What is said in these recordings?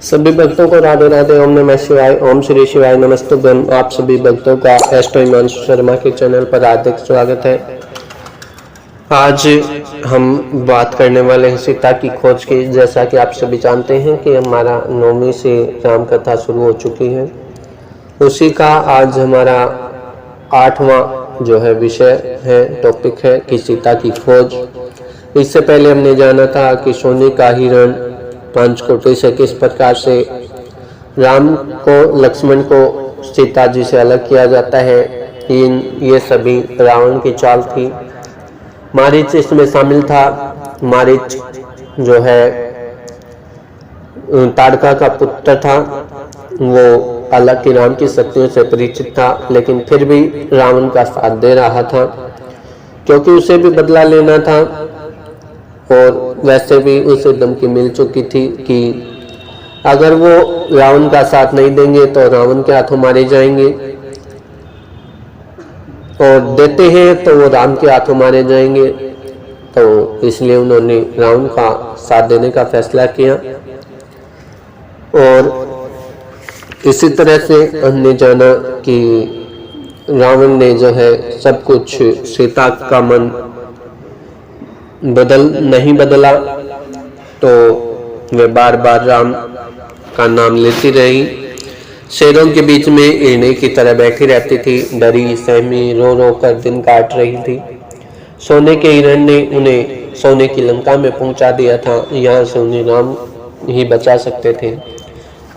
सभी भक्तों को राधे राधे। ओम नमः शिवाय। ओम श्री शिवाय नमस्तुभ्यम। आप सभी भक्तों का एस्ट्रो हिमांशु शर्मा के चैनल पर हार्दिक स्वागत है। आज हम बात करने वाले हैं सीता की खोज की। जैसा कि आप सभी जानते हैं कि हमारा 9वीं से राम कथा शुरू हो चुकी है, उसी का आज हमारा 8वां जो है विषय है, टॉपिक है कि सीता की खोज। इससे पहले हमने जाना था कि सोने का हिरण पंचकोटी से किस प्रकार से राम को, लक्ष्मण को सीता जी से अलग किया जाता है। ये सभी रावण की चाल थी। मारीच इसमें शामिल था। मारीच जो है ताड़का का पुत्र था, वो हालांकि राम की शक्तियों से परिचित था, लेकिन फिर भी रावण का साथ दे रहा था क्योंकि उसे भी बदला लेना था। और वैसे भी उसे धमकी मिल चुकी थी कि अगर वो रावण का साथ नहीं देंगे तो रावण के हाथों मारे जाएंगे, और देते हैं तो वो राम के हाथों मारे जाएंगे। तो इसलिए उन्होंने रावण का साथ देने का फैसला किया। और इसी तरह से हमने जाना कि रावण ने जो है सब कुछ, सीता का मन नहीं बदला, तो वे बार बार राम का नाम लेती रही। शेरों के बीच में हिरनी की तरह बैठी रहती थी, डरी सहमी रो रो कर दिन काट रही थी। सोने के हिरण ने उन्हें सोने की लंका में पहुंचा दिया था, यहाँ से उन्हें राम ही बचा सकते थे।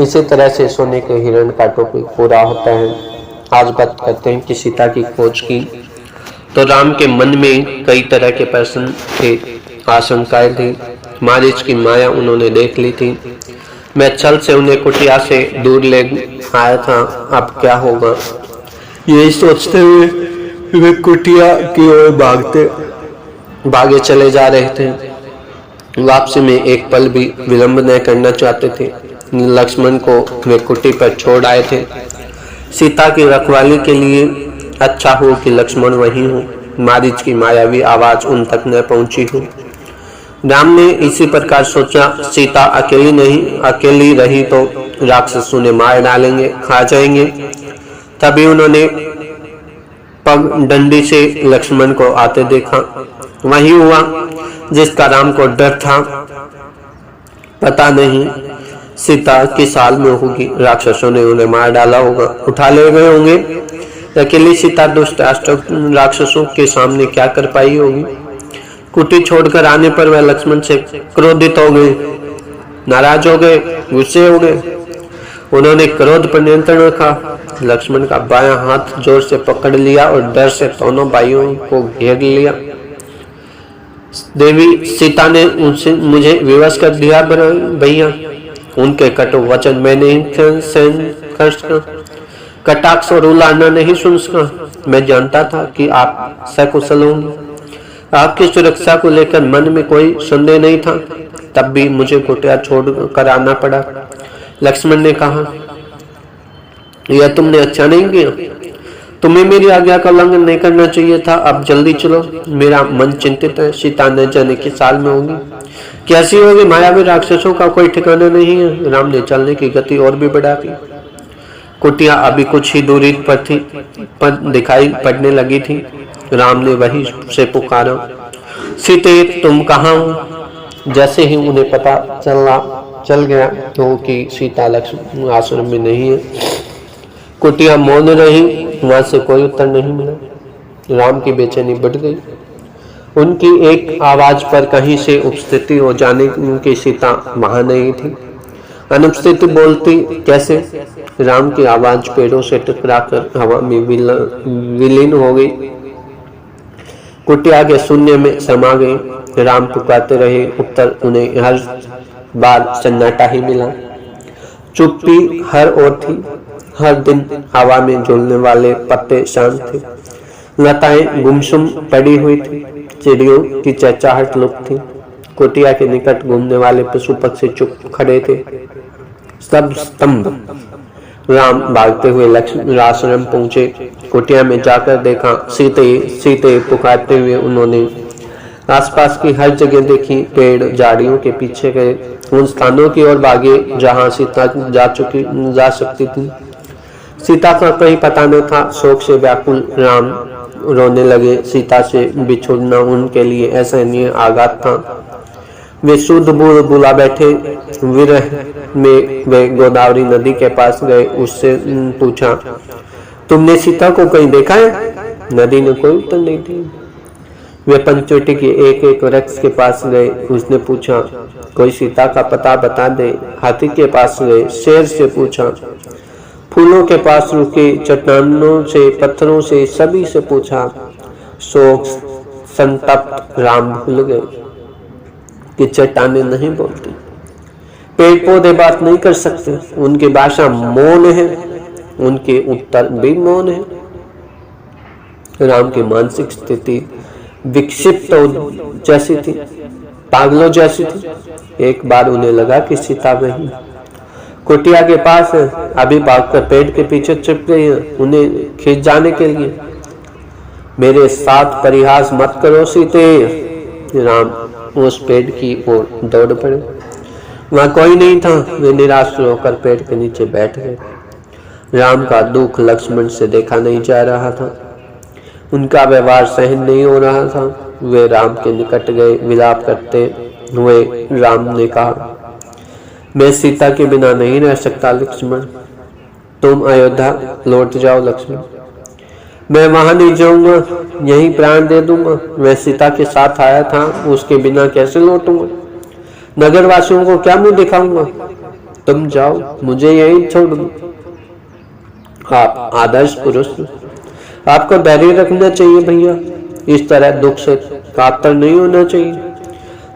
इसी तरह से सोने के हिरण का टॉपिक पूरा होता है। आज बात करते हैं कि सीता की खोज की। तो राम के मन में कई तरह के प्रश्न थे, आशंकाएं थी। मारीच की माया उन्होंने देख ली थी। मैं छल से उन्हें कुटिया से दूर ले आया था, अब क्या होगा, यही सोचते हुए वे कुटिया की ओर भागे चले जा रहे थे। वापसी में एक पल भी विलंब न करना चाहते थे। लक्ष्मण को वे कुटी पर छोड़ आए थे, सीता की रखवाली के लिए। अच्छा हो कि लक्ष्मण वहीं हो, मारीच की मायावी आवाज उन तक न पहुंची हो। राम ने इसी प्रकार सोचा, सीता अकेली रही तो राक्षसों ने मार डालेंगे, खा जाएंगे। तभी उन्होंने पग डंडी से लक्ष्मण को आते देखा। वही हुआ जिसका राम को डर था। पता नहीं सीता किस हाल में होगी, राक्षसों ने उन्हें मार डाला होगा, उठा ले गए होंगे। अकेली सीता दुष्ट राक्षसों के सामने क्या कर पाई होगी। कुटी छोड़कर आने पर वह लक्ष्मण से क्रोधित हो गए, नाराज हो गए, गुस्से हो गए। उन्होंने क्रोध पर नियंत्रण रखा, लक्ष्मण का बायां हाथ जोर से पकड़ लिया और डर से दोनों भाइयों को घेर लिया। देवी सीता ने उनसे मुझे विवश कर दिया भैया, उनके कटु वचन मैं नहीं सहन कर सका, कटाक्ष और उलाहना नहीं सुन सका। मैं जानता था कि आप सकुशल होंगे, आपकी सुरक्षा को लेकर मन में कोई संदेह नहीं था, तब भी मुझे कुटिया छोड़कर आना पड़ा। लक्ष्मण ने कहा, यह तुमने अच्छा नहीं किया, तुम्हें मेरी आज्ञा का उल्लंघन नहीं करना चाहिए था। अब जल्दी चलो, मेरा मन चिंतित है। सीता न जाने किस साल में होगी, कैसी होगी। मायावी राक्षसों का कोई ठिकाना नहीं है। राम ने चलने की गति और भी बढ़ा दी। कुटिया अभी कुछ ही दूरी पर दिखाई पड़ने लगी थी। राम ने वहीं से पुकारा, सीते तुम कहाँ हो। जैसे ही उन्हें पता चल गया तो कि सीता लक्ष्मण आश्रम में नहीं है, कुटिया मौन रही, वहां से कोई उत्तर नहीं मिला। राम की बेचैनी बढ़ गई। उनकी एक आवाज पर कहीं से उपस्थिति हो जाने की सीता वहां नहीं थी। अनुपस्थिति बोलती कैसे। राम की आवाज पेड़ों से टकराकर हवा में विलीन हो गई, कुटिया के शून्य में समा गई। राम पुकारते रहे, उत्तर उन्हें हर बार सन्नाटा ही मिला। चुप्पी हर ओर थी। हर दिन हवा में झूलने वाले पत्ते शांत थे, लताएं गुमसुम पड़ी हुई थी, चिड़ियों की चहचहाहट लुप्त थी। कुटिया के निकट घूमने वाले पशु पक्षी चुप खड़े थे, सब स्तंभ। राम भागते हुए लक्ष्मण आश्रम पहुंचे। कुटिया में जाकर देखा, सीते सीते पुकारते हुए उन्होंने आसपास की हर जगह देखी, पेड़ झाड़ियों के पीछे गए, उन स्थानों की ओर भागे जहां सीता जा सकती थी। सीता का कहीं पता न था। शोक से व्याकुल राम रोने लगे। सीता से बिछुड़ना उनके लिए असहनीय आघात था। वे शुद्ध बुला बैठे। विरह में वे गोदावरी नदी के पास गए। उससे पूछा, तुमने सीता को कहीं देखा है? नदी ने कोई उत्तर नहीं दिया। वे पंचवटी के एक एक वृक्ष के पास गए। उसने पूछा, कोई सीता का पता बता दे। हाथी के पास गए। शेर से पूछा, फूलों के पास रुके, चट्टानों से, पत्थरों से, सभी से पूछा। शोक संतप्त राम भूल गए कि चट्टानें नहीं बोलती, पेड़ पौधे बात नहीं कर सकते, उनकी भाषा मौन है, उनके उत्तर भी मौन है। राम की मानसिक स्थिति विक्षिप्त जैसी थी, पागलों जैसी थी। एक बार उन्हें लगा कि सीता वहीं कुटिया के पास है, अभी भागकर पेड़ के पीछे छिप गई है उन्हें खींच जाने के लिए। मेरे साथ परिहास मत करो सीते। राम उस पेड़ की ओर दौड़ पड़े। वहां कोई नहीं था। वे निराश होकर पेड़ के नीचे बैठ गए। राम का दुख लक्ष्मण से देखा नहीं जा रहा था। उनका व्यवहार सहन नहीं हो रहा था। वे राम के निकट गए। विलाप करते हुए राम ने कहा, मैं सीता के बिना नहीं रह सकता लक्ष्मण। तुम अयोध्या लौट जाओ लक्ष्मण। मैं वहां नहीं जाऊंगा, यहीं प्राण दे दूंगा। मैं सीता के साथ आया था, उसके बिना कैसे लौटूंगा? नगर वासियों को क्या मुंह दिखाऊंगा? तुम जाओ, मुझे यहीं छोड़ दो। आप आदर्श पुरुष, आपको धैर्य रखना चाहिए भैया। इस तरह दुख से कातर नहीं होना चाहिए।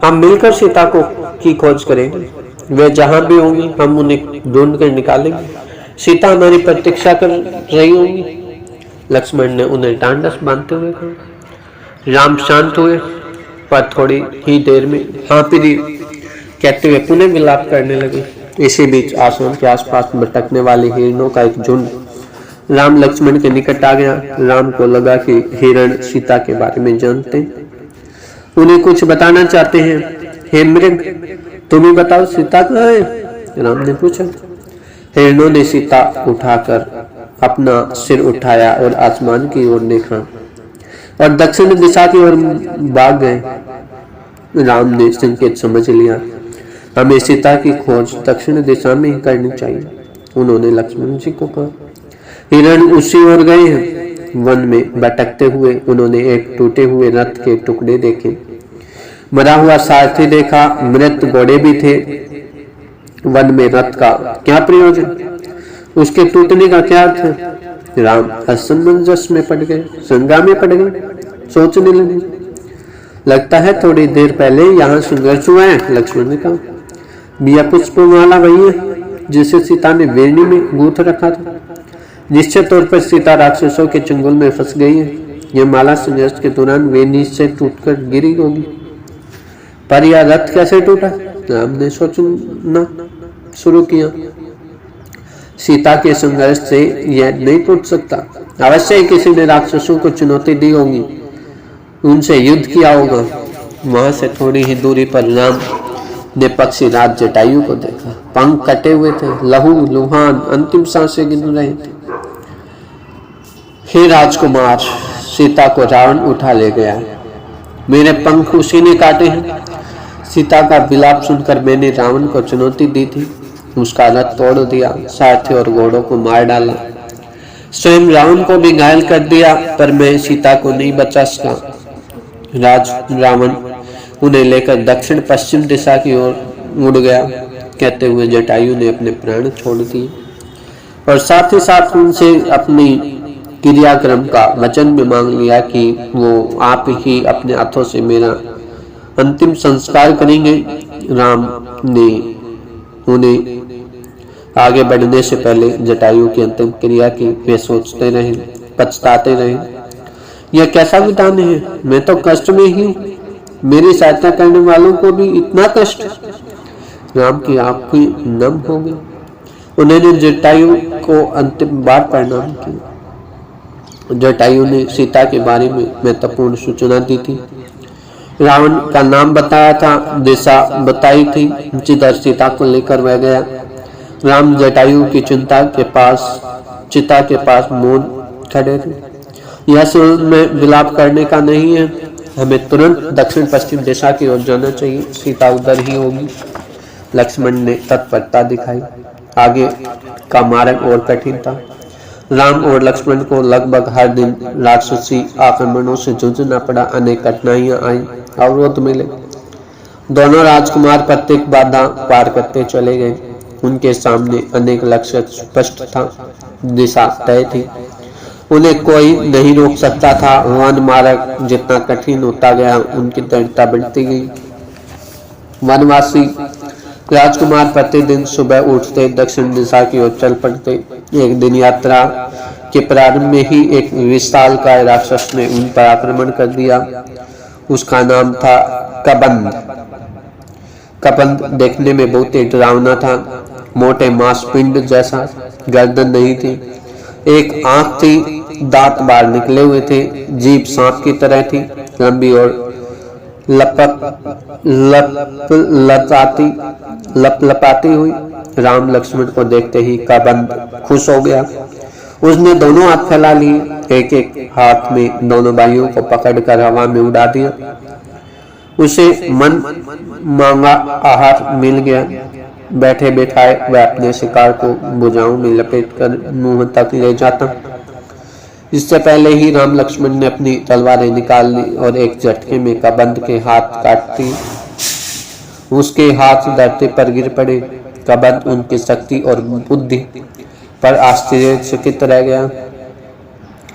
हम मिलकर सीता को की खोज करेंगे। वे जहां भी होंगी हम उन्हें ढूंढ कर निकालेंगे। सीता हमारी प्रतीक्षा कर रही होंगी। लक्ष्मण ने उन्हें डांडस बांधते हुए कहा। राम शांत हुए, पर थोड़ी ही देर में हाँ प्रिय कहते हुए पुनः विलाप करने लगे। इसी बीच आश्रम के आसपास भटकने वाली हिरणों का एक झुंड राम लक्ष्मण के निकट आ गया। राम को लगा कि हिरण सीता के बारे में जानते, उन्हें कुछ बताना चाहते हैं। हे मृग, तुम ही बताओ सीता कहाँ है? राम ने पूछा। हिरणों ने सीता उठाकर अपना सिर उठाया और आसमान की ओर देखा और दक्षिण दिशा की ओर भाग गए। राम ने संकेत समझ लिया, हमें सीता की खोज दक्षिण दिशा में ही करनी चाहिए। उन्होंने लक्ष्मण जी को कहा। हिरण उसी ओर गए हैं। वन में भटकते हुए उन्होंने एक टूटे हुए रथ के टुकड़े देखे, मरा हुआ सारथी देखा, मृत घोड़े भी थे। वन में रथ का क्या प्रयोजन? उसके टूटने का क्या अर्थ है? राम असमंजस में पड़ गए, संगा में पड़ गए, सोचने लगे। लगता है थोड़ी देर पहले यहाँ संघर्ष हुआ है, लक्ष्मण ने कहा। बिया पुष्पमाला वही है जिसे सीता ने वेणी में गूंथ रखा था। निश्चित तौर पर सीता राक्षसों के चंगुल में फंस गई है। यह माला संघर्ष के दौरान वेणी से टूटकर गिरी होगी। पर यह रथ कैसे टूटा? राम ने सोचना शुरू किया। सीता के संघर्ष से यह नहीं टूट सकता। अवश्य किसी ने राक्षसों को चुनौती दी होगी, उनसे युद्ध किया होगा। वहां से थोड़ी ही दूरी पर राम ने पक्षी राज जटायु को देखा। पंख कटे हुए थे, लहू लुहान अंतिम सांसें गिन रहे थे। हे राजकुमार, सीता को रावण उठा ले गया। मेरे पंख उसी ने काटे हैं। सीता का विलाप सुनकर मैंने रावण को चुनौती दी थी, उसका रथ तोड़ दिया, सारथी और घोड़ों को मार डाला, स्वयं रावण को भी घायल कर दिया, पर मैं सीता को नहीं बचा सका। रावण उन्हें लेकर दक्षिण पश्चिम दिशा की ओर मुड़ गया। कहते हुए जटायु ने अपने प्राण छोड़ दिए और साथ ही साथ उनसे अपनी क्रियाक्रम का वचन भी मांग लिया कि वो आप ही अपने हाथों से मेरा अंतिम संस्कार करेंगे। राम ने उन्हें आगे बढ़ने से पहले जटायु की अंतिम क्रिया की वे सोचते रहे, पछताते रहे। यह कैसा विधान है? मैं तो कष्ट में ही हूँ, मेरी सहायता करने वालों को भी इतना कष्ट। राम की आंखें नम हो गई। उन्होंने जटायु को अंतिम बार प्रणाम किया। जटायु ने सीता के बारे में महत्वपूर्ण सूचना दी थी। रावण का नाम बताया था, दिशा बताई थी, जिधर सीता को लेकर वह गया। राम जटायु की चिता के पास मौन खड़े थे। यह समय में विलाप करने का नहीं है, हमें तुरंत दक्षिण पश्चिम दिशा की ओर जाना चाहिए, सीता उधर ही होगी। लक्ष्मण ने तत्परता दिखाई। आगे का मार्ग और कठिन था। राम और लक्ष्मण को लगभग हर दिन राक्षसी आक्रमणों से जूझना पड़ा। अनेक कठिनाइयां आई, अवरोध मिले। दोनों राजकुमार प्रत्येक बाधा पार करते चले गए। उनके सामने अनेक लक्ष्य स्पष्ट था, दिशा तय थी, उन्हें कोई नहीं रोक सकता था। वन मार्ग जितना कठिन होता गया, उनकी दृढ़ता बढ़ती गई। वनवासी राजकुमार प्रतिदिन सुबह उठते दक्षिण दिशा की ओर चल पड़ते। एक दिन यात्रा के प्रारंभ में ही एक विशालकाय राक्षस ने उन पर आक्रमण कर दिया। उसका नाम था कबंध। कबंध देखने में बहुत ही डरावना था। मोटे मांसपिंड जैसा, गर्दन नहीं थी, एक आंख थी, दांत बाहर निकले हुए थे, जीभ सांप की तरह थी, लंबी और लपलपाती हुई। राम लक्ष्मण को देखते ही कबंध खुश हो गया। उसने दोनों हाथ फैला लिए, एक एक हाथ में दोनों भाइयों को पकड़कर हवा में उड़ा दिया। उसे मन मांगा आहार मिल गया। बैठे बैठाए वह अपने शिकार को भुजाओं में लपेटकर मुंह तक ले जाता। इससे पहले ही राम लक्ष्मण ने अपनी तलवारें निकाल ली और एक झटके में कबंध के हाथ काट दी। उसके हाथ धरती पर गिर पड़े। कबंध उनकी शक्ति और बुद्धि पर आश्चर्यचकित रह गया।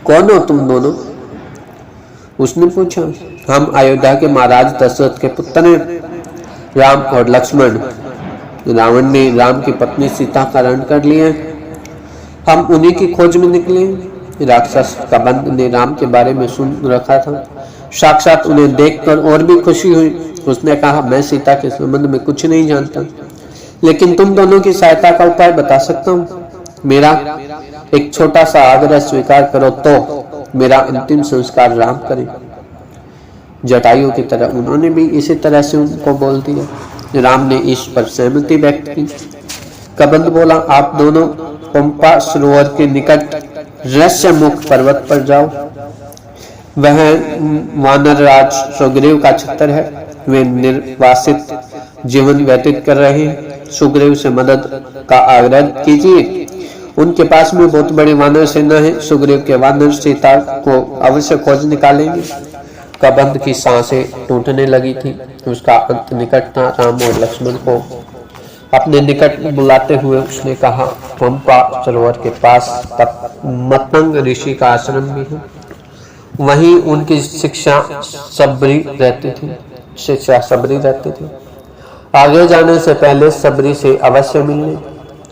कौन हो तुम दोनों? उसने पूछा। हम अयोध्या के महाराज दशरथ के पुत्र हैं, राम और लक्ष्मण। रावण ने राम की पत्नी सीता का हरण कर लिया। हम उन्हीं की खोज में निकले। राक्षस कबंध ने राम के बारे में सुन रखा था। साक्षात उन्हें देखकर और भी खुशी हुई। उसने कहा, मैं सीता के संबंध में कुछ नहीं जानता, लेकिन तुम दोनों की सहायता का उपाय बता सकता हूँ। मेरा एक छोटा सा आग्रह स्वीकार करो तो मेरा अंतिम संस्कार राम करें। जटायु की तरह उन्होंने भी इसी तरह से उनको बोल दिया। राम ने इस पर सहमति व्यक्त की। कबंध बोला, आप दोनों पंपा सरोवर के निकट रहस्य मुख पर्वत पर जाओ। वह वानर राज सुग्रीव का छत्र है। वे निर्वासित जीवन व्यतीत कर रहे हैं। सुग्रीव से मदद का आग्रह कीजिए। उनके पास में बहुत बड़ी वानर सेना है। सुग्रीव के वानर सीता को अवश्य खोज निकालेंगे। कबंध की सांसें टूटने लगी थी। उसका अंत निकट था। राम और लक्ष्मण को अपने निकट बुलाते हुए उसने कहा, पंपा सरोवर के पास मतंग ऋषि का आश्रम भी है। वहीं उनकी शिष्या सबरी रहती थी। आगे जाने से पहले सबरी से अवश्य मिलने।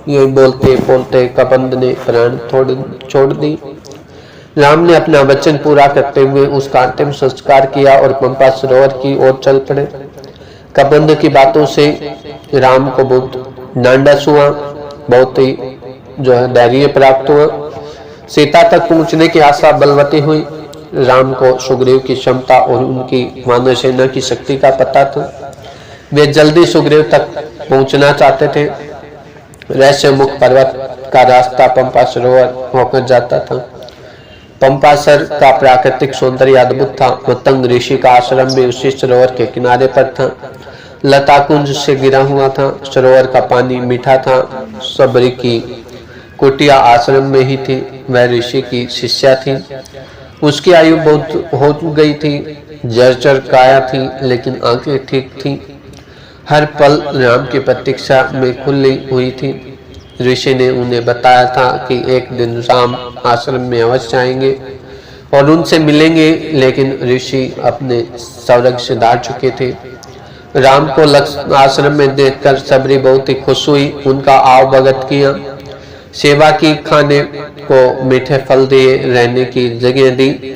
ये बोलते बोलते कबंध ने प्राण छोड़ दी। राम ने अपना वचन पूरा करते हुए उसका अंतिम संस्कार किया और पंपा सरोवर की ओर चल पड़े। कबंध की बातों से राम को बहुत ढांढस हुआ, बहुत ही धैर्य प्राप्त हुआ। सीता तक पहुंचने की आशा बलवती हुई। राम को सुग्रीव की क्षमता और उनकी वानर सेना की शक्ति का पता था। वे जल्दी सुग्रीव तक पहुंचना चाहते थे। रहस्य मुख पर्वत का रास्ता पंपा सरोवर होकर जाता था। पंपासर का प्राकृतिक सौंदर्य अद्भुत था। मतंग ऋषि का आश्रम भी उसी सरोवर के किनारे पर था। लता कुंज से गिरा हुआ था। सरोवर का पानी मीठा था। सबरी की कुटिया आश्रम में ही थी। वह ऋषि की शिष्या थी। उसकी आयु बहुत हो गई थी। जर्जर काया थी, लेकिन आंखें ठीक थी। हर पल राम की प्रतीक्षा में खुली हुई थी। ऋषि ने उन्हें बताया था कि एक दिन राम आश्रम में अवश्य आएंगे और उनसे मिलेंगे, लेकिन ऋषि अपने स्वर्ग से धार चुके थे। राम को आश्रम में देखकर सबरी बहुत ही खुश हुई। उनका आव भगत किया, सेवा की, खाने को मीठे फल दिए, रहने की जगह दी।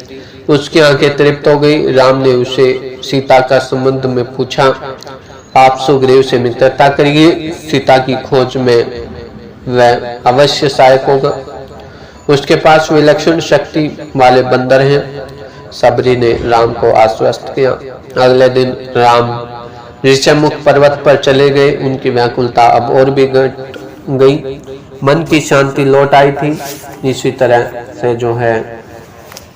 उसकी आंखें तृप्त हो गई। राम ने उसे सीता का संबंध में पूछा। आप सुग्रीव से मित्रता करिए, सीता की खोज में वह अवश्य सहायक होगा। उसके पास विलक्षण शक्ति वाले बंदर हैं। सबरी ने राम को आश्वस्त किया। अगले दिन राम ऋषमुख पर्वत पर चले गए। उनकी व्याकुलता अब और भी घट गई, मन की शांति लौट आई थी। इसी तरह से जो है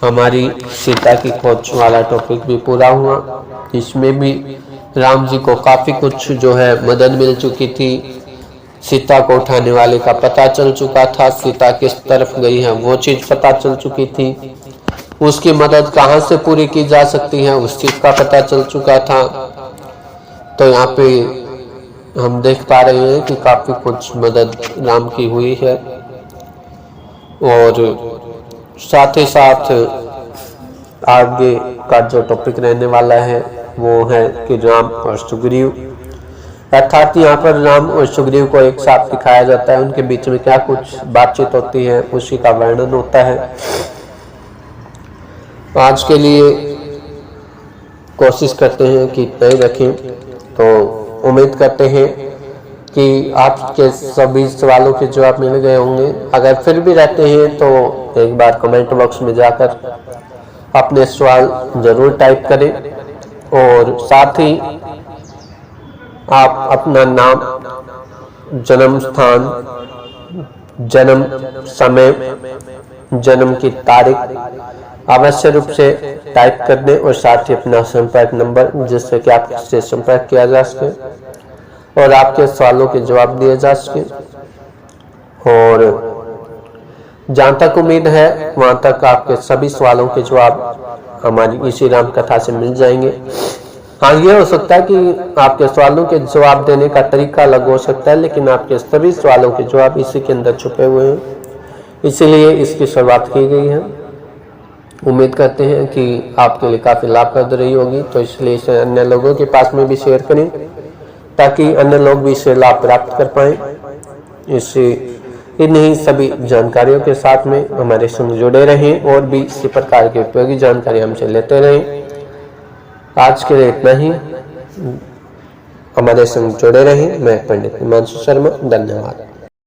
हमारी सीता की खोज वाला टॉपिक भी पूरा हुआ। इसमें भी राम जी को काफ़ी कुछ जो है मदद मिल चुकी थी। सीता को उठाने वाले का पता चल चुका था, सीता किस तरफ गई है वो चीज़ पता चल चुकी थी, उसकी मदद कहाँ से पूरी की जा सकती है उस चीज़ का पता चल चुका था। तो यहाँ पे हम देख पा रहे हैं कि काफ़ी कुछ मदद राम की हुई है। और साथ ही साथ आगे का जो टॉपिक रहने वाला है वो है कि राम और सुग्रीव, अर्थात यहाँ पर राम और सुग्रीव को एक साथ दिखाया जाता है। उनके बीच में क्या कुछ बातचीत होती है उसी का वर्णन होता है। आज के लिए कोशिश करते हैं कि इतना ही रखें। तो उम्मीद करते हैं कि आपके सभी सवालों के जवाब मिल गए होंगे। अगर फिर भी रहते हैं तो एक बार कमेंट बॉक्स में जाकर अपने सवाल ज़रूर टाइप करें और साथ ही आप अपना नाम, जन्म स्थान, जन्म समय, जन्म की तारीख अवश्य रूप से टाइप कर दें और साथ ही अपना संपर्क नंबर जिससे कि आपसे संपर्क किया जा सके और आपके सवालों के जवाब दिए जा सके। और जहाँ तक उम्मीद है वहाँ तक आपके सभी सवालों के जवाब हमारी इसी राम कथा से मिल जाएंगे। हाँ, ये हो सकता है कि आपके सवालों के जवाब देने का तरीका अलग हो सकता है, लेकिन आपके सभी सवालों के जवाब इसी के अंदर छुपे हुए हैं, इसीलिए इसकी शुरुआत की गई है। उम्मीद करते हैं कि आपके लिए काफ़ी लाभप्रद रही होगी, तो इसलिए इसे अन्य लोगों के पास में भी शेयर करें ताकि अन्य लोग भी इससे लाभ प्राप्त कर पाएँ। इससे इन्हीं सभी जानकारियों के साथ में हमारे संग जुड़े रहें और भी इसी प्रकार की उपयोगी जानकारी हमसे लेते रहें। आज के लिए इतना ही, हमारे संग जुड़े रहें। मैं पंडित हिमांशु शर्मा, धन्यवाद।